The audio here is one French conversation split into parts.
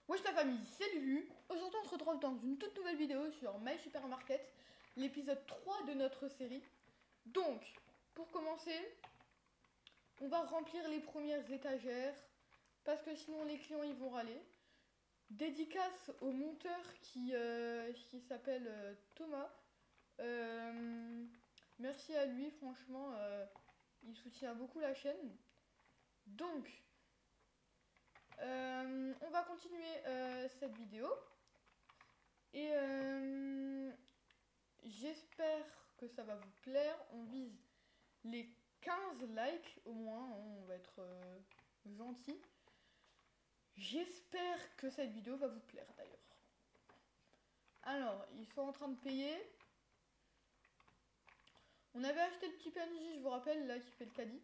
Wesh la famille, c'est Lulu. Aujourd'hui on se retrouve dans une toute nouvelle vidéo sur My Supermarket, l'épisode 3 de notre série. Donc, pour commencer, on va remplir les premières étagères, parce que sinon les clients ils vont râler. Dédicace au monteur qui s'appelle Thomas. Merci à lui, franchement, il soutient beaucoup la chaîne. Donc, on va continuer cette vidéo. Et j'espère que ça va vous plaire. On vise les 15 likes au moins. On va être gentil. J'espère que cette vidéo va vous plaire d'ailleurs. Alors, ils sont en train de payer. On avait acheté le petit PNJ, je vous rappelle, là, qui fait le caddie.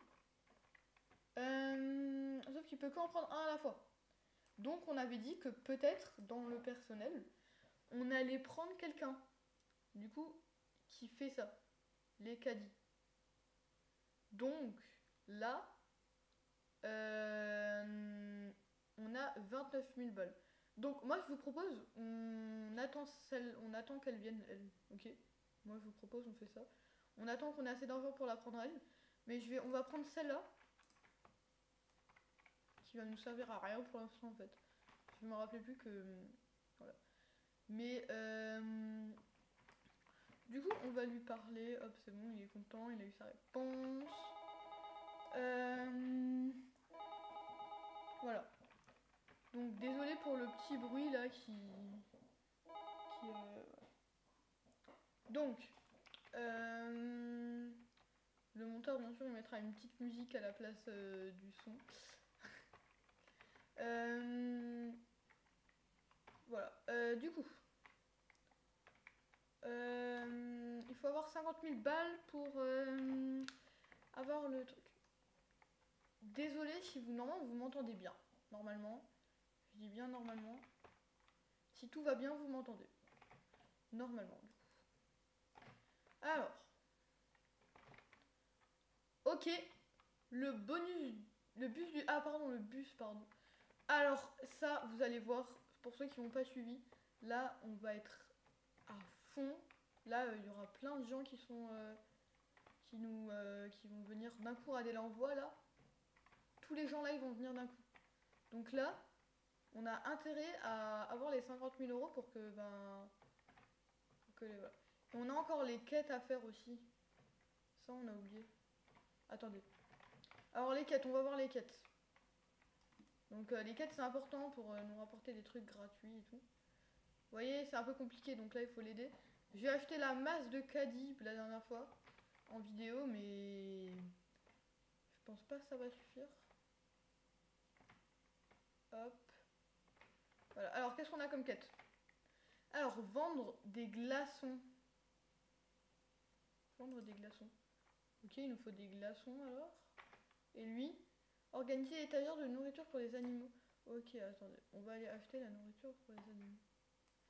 Sauf qu'il peut qu'en prendre un à la fois. Donc, on avait dit que peut-être, dans le personnel, on allait prendre quelqu'un. Du coup, qui fait ça, les caddies. Donc, là, on a 29 000 balles. Donc, moi, je vous propose, on attend qu'elle vienne, elle. Ok. Moi, je vous propose, on fait ça. On attend qu'on ait assez d'argent pour la prendre elle. Mais on va prendre celle-là. Qui va nous servir à rien pour l'instant, en fait. Je me rappelais plus que... Voilà. Mais, du coup, on va lui parler. Hop, c'est bon, il est content, il a eu sa réponse. Voilà. Donc désolé pour le petit bruit là Donc, le monteur bien sûr il mettra une petite musique à la place du son. Voilà. Du coup, il faut avoir 50 000 balles pour avoir le truc. Désolé si normalement vous m'entendez bien. Normalement, je dis bien normalement. Si tout va bien, vous m'entendez. Normalement. Alors, ok, le bonus, le bus du, ah pardon, le bus, pardon. Alors ça, vous allez voir, pour ceux qui n'ont pas suivi, là, on va être à fond. Là, il y aura plein de gens qui sont, qui vont venir d'un coup rader l'envoi là. Tous les gens là, ils vont venir d'un coup. Donc là, on a intérêt à avoir les 50 000 euros pour que, voilà. Et on a encore les quêtes à faire aussi. Ça, on a oublié. Attendez. Alors les quêtes, on va voir les quêtes. Donc les quêtes c'est important pour nous rapporter des trucs gratuits et tout. Vous voyez, c'est un peu compliqué, donc là il faut l'aider. J'ai acheté la masse de caddie la dernière fois en vidéo, mais je pense pas que ça va suffire. Hop. Voilà. Alors qu'est-ce qu'on a comme quête? Alors vendre des glaçons. Vendre des glaçons. Ok, il nous faut des glaçons alors. Et lui, organiser l'étagère de nourriture pour les animaux. Ok, attendez, on va aller acheter la nourriture pour les animaux.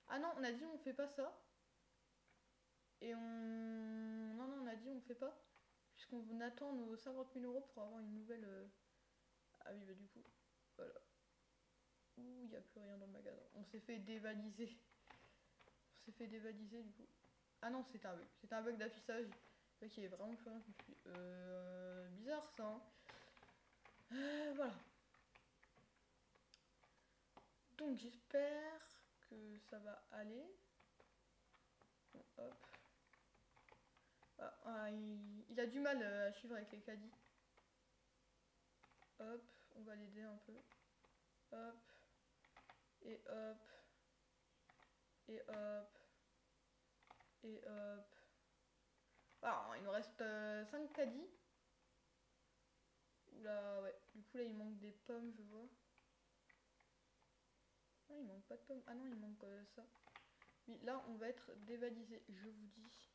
Ah non, on a dit on fait pas ça. Et on... Non, non, on a dit on fait pas. Puisqu'on attend nos 50 000 euros pour avoir une nouvelle... Ah oui, bah du coup, voilà. Ouh, il n'y a plus rien dans le magasin. On s'est fait dévaliser. On s'est fait dévaliser du coup. Ah non, c'est un bug. C'est un bug d'affichage. Qui est vraiment plus rien. Je suis... bizarre ça. Hein. Voilà. Donc j'espère que ça va aller. Bon, hop. Il a du mal à suivre avec les caddies. Hop, on va l'aider un peu. Hop. Et hop. Et hop. Et hop. Alors, il nous reste 5 caddies. Oula, ouais. Du coup, là, il manque des pommes, je vois. Non, il manque pas de pommes. Ah non, il manque ça. Oui, là, on va être dévalisé, je vous dis.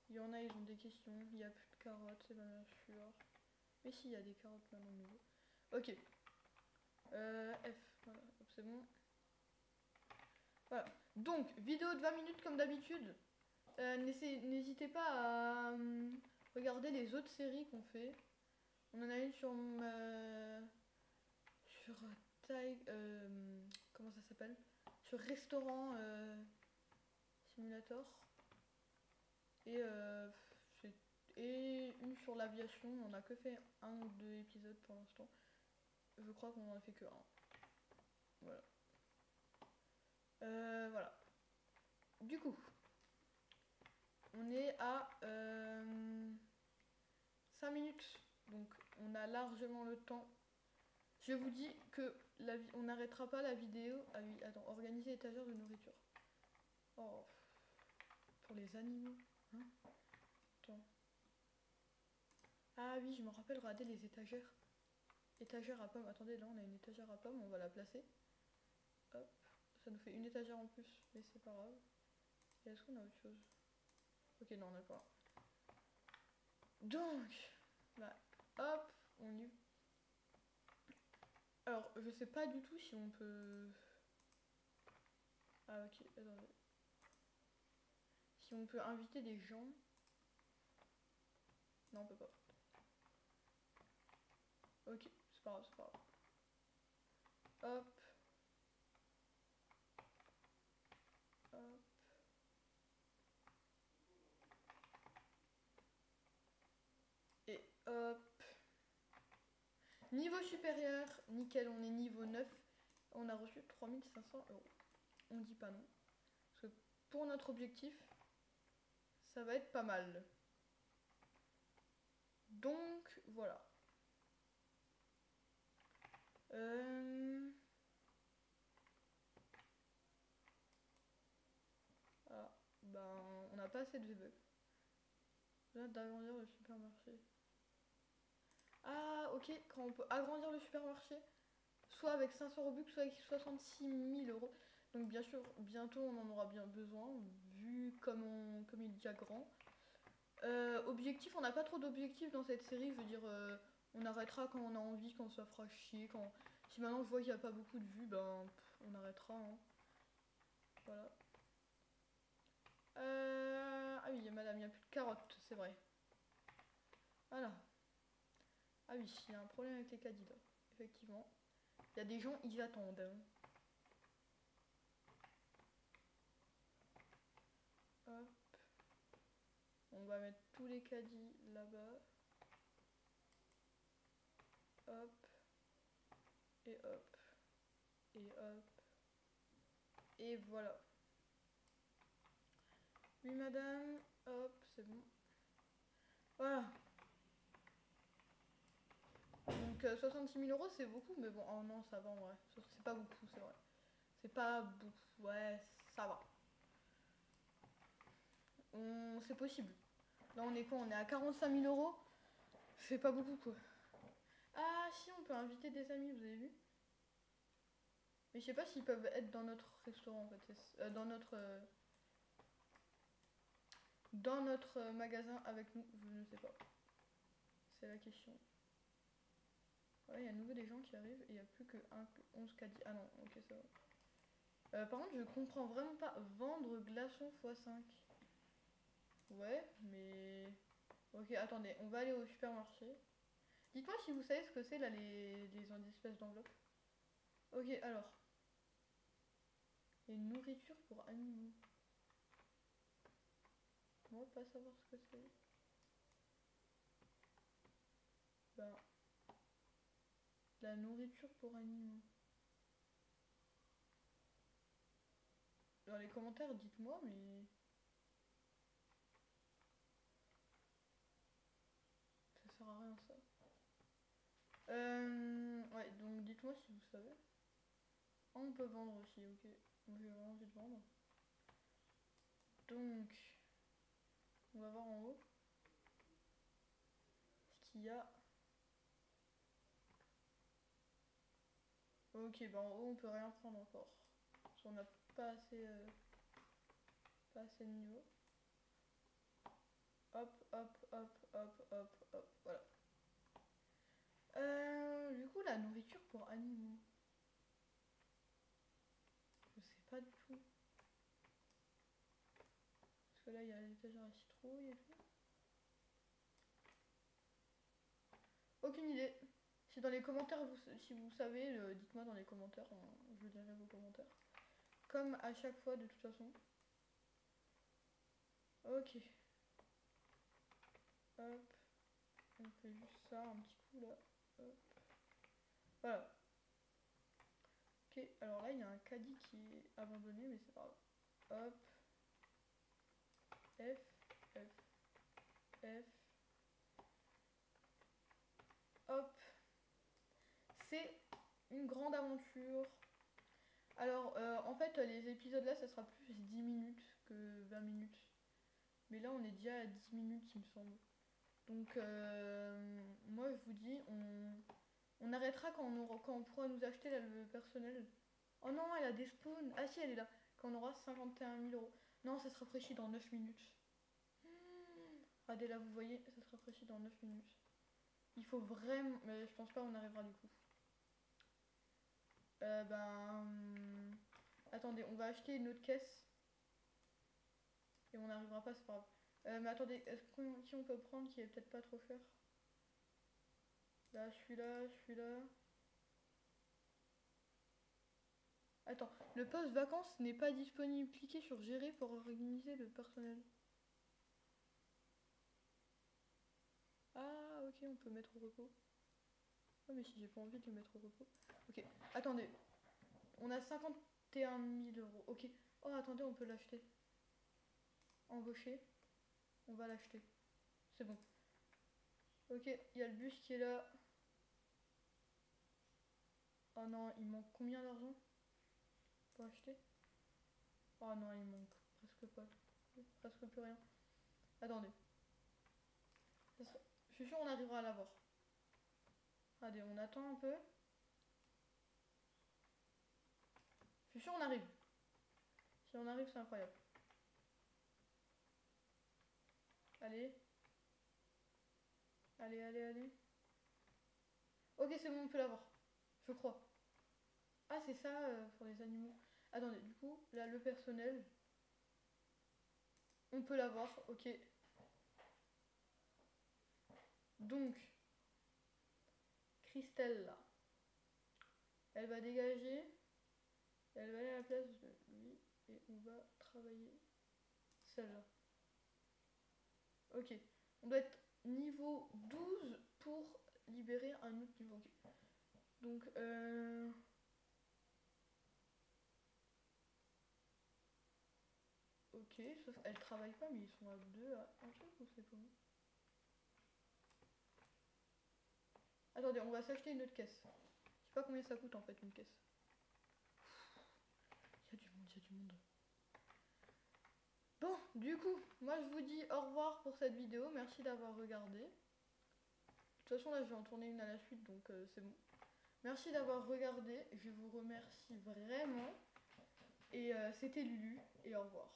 Il y en a, ils ont des questions. Il n'y a plus de carottes, c'est bien sûr. Mais si, il y a des carottes là dans le nouveau. Ok. F. Voilà, c'est bon. Voilà. Donc, vidéo de 20 minutes comme d'habitude. N'hésitez pas à regarder les autres séries qu'on fait. On en a une sur comment ça s'appelle, sur restaurant simulator. Et, et une sur l'aviation. On a que fait 1 ou 2 épisodes pour l'instant. Je crois qu'on en a fait que 1. Voilà. Voilà. Du coup, on est à 5 minutes. Donc on a largement le temps. Je vous dis que on n'arrêtera pas la vidéo. Ah oui, attends, organiser l'étagère de nourriture. Oh, pour les animaux. Hein, attends. Ah oui, je me rappelle, regardez les étagères. Étagère à pommes. Attendez, là on a une étagère à pommes, on va la placer. Hop, ça nous fait une étagère en plus, mais c'est pas grave. Et est-ce qu'on a autre chose? Ok, non, on n'a pas. Donc, bah, hop, on y... Alors, je sais pas du tout si on peut... Ah ok, attendez. Si on peut inviter des gens... Non, on peut pas. Ok, c'est pas grave, c'est pas grave. Hop. Hop. Et hop. Niveau supérieur, nickel, on est niveau 9. On a reçu 3500 €. On dit pas non. Parce que pour notre objectif, ça va être pas mal. Donc, voilà. Ah, ben, on n'a pas assez de VB. Là, d'agrandir le supermarché. Ah, ok, quand on peut agrandir le supermarché, soit avec 500 Robux, soit avec 66 000 €. Donc, bien sûr, bientôt, on en aura bien besoin, vu comme il est déjà grand. Objectif, on n'a pas trop d'objectifs dans cette série, je veux dire, on arrêtera quand on a envie, quand ça fera chier, quand... Si maintenant je vois qu'il n'y a pas beaucoup de vues, ben, on arrêtera, hein. Voilà. Ah oui, madame, il n'y a plus de carottes, c'est vrai. Voilà. Ah oui, il y a un problème avec les caddies là, effectivement. Il y a des gens, ils attendent, hein. Hop. On va mettre tous les caddies là-bas. Hop. Et hop. Et hop. Et voilà. Oui, madame. Hop, c'est bon. Voilà. Donc 66 000 € c'est beaucoup, mais bon, oh non, ça va en vrai. C'est pas beaucoup, c'est vrai. C'est pas beaucoup, ouais, ça va. C'est possible. Là, on est quoi? On est à 45 000 €. C'est pas beaucoup, quoi. Ah, si, on peut inviter des amis, vous avez vu? Mais je sais pas s'ils peuvent être dans notre restaurant, en fait. Dans notre magasin avec nous, je ne sais pas. C'est la question. Ouais, il y a à nouveau des gens qui arrivent et il n'y a plus que 11 caddies. Ah non, ok, ça va. Par contre, je comprends vraiment pas. Vendre glaçons x5. Ouais, mais... Ok, attendez, on va aller au supermarché. Dites-moi si vous savez ce que c'est là, les espèces d'enveloppes. Ok, alors. Les nourritures pour animaux. On va pas savoir ce que c'est. Ben... La nourriture pour animaux. Dans les commentaires, dites-moi, mais... Ça sert à rien, ça. Ouais, donc dites-moi si vous savez. Ah, on peut vendre aussi, ok. Moi j'ai vraiment envie de vendre. Donc, on va voir en haut ce qu'il y a. Ok, bah en haut on peut rien prendre encore. Parce qu'on n'a pas assez, pas assez de niveau. Hop, hop, hop, hop, hop, hop, voilà. Du coup, la nourriture pour animaux. Je sais pas du tout. Parce que là, il y a l'étagère à citrouille et tout. Aucune idée. Je Si dans les commentaires, si vous savez, dites-moi dans les commentaires, hein, je lirai vos commentaires. Comme à chaque fois de toute façon. Ok. Hop. On fait juste ça, un petit coup là. Hop. Voilà. Ok, alors là il y a un caddie qui est abandonné, mais c'est pas grave. Hop. F, F, F. Hop. C'est une grande aventure. Alors, en fait, les épisodes là, ça sera plus 10 minutes que 20 minutes. Mais là, on est déjà à 10 minutes, il me semble. Donc, moi, je vous dis, on arrêtera quand on pourra nous acheter là, le personnel. Oh non, elle a des spawns. Ah si, elle est là. Quand on aura 51 000 euros. Non, ça se rafraîchit dans 9 minutes. Regardez là, vous voyez, ça se rafraîchit dans 9 minutes. Il faut vraiment... Mais je pense pas qu'on arrivera du coup. Attendez, on va acheter une autre caisse. Et on n'arrivera pas, c'est pas grave. Mais attendez, qui on peut prendre qui est peut-être pas trop cher? Là, celui-là, celui-là. Attends, le poste vacances n'est pas disponible. Cliquez sur gérer pour organiser le personnel. Ah, ok, on peut mettre au repos. Oh, mais si j'ai pas envie de le mettre au repos. Ok, attendez. On a 51 000 euros. Ok. Oh, attendez, on peut l'acheter. Embaucher. On va l'acheter. C'est bon. Ok, il y a le bus qui est là. Oh non, il manque combien d'argent pour acheter? Oh non, il manque presque pas. Presque plus rien. Attendez. Je suis sûr on arrivera à l'avoir. Allez, on attend un peu. Je suis sûr on arrive. Si on arrive, c'est incroyable. Allez. Allez, allez, allez. Ok, c'est bon, on peut l'avoir. Je crois. Ah, c'est ça pour les animaux. Attendez, du coup, là, le personnel. On peut l'avoir, ok. Donc, Christelle, là. Elle va dégager. Elle va aller à la place de lui. Et on va travailler celle-là. Ok. On doit être niveau 12 pour libérer un autre niveau. Okay. Donc, ok, sauf qu'elle travaille pas, mais ils sont à 2 à un truc ou c'est comment? Attendez, on va s'acheter une autre caisse. Je sais pas combien ça coûte en fait une caisse. Il y a du monde, il y a du monde. Bon, du coup, moi je vous dis au revoir pour cette vidéo. Merci d'avoir regardé. De toute façon, là, je vais en tourner une à la suite, donc c'est bon. Merci d'avoir regardé. Je vous remercie vraiment. Et c'était Lulu, et au revoir.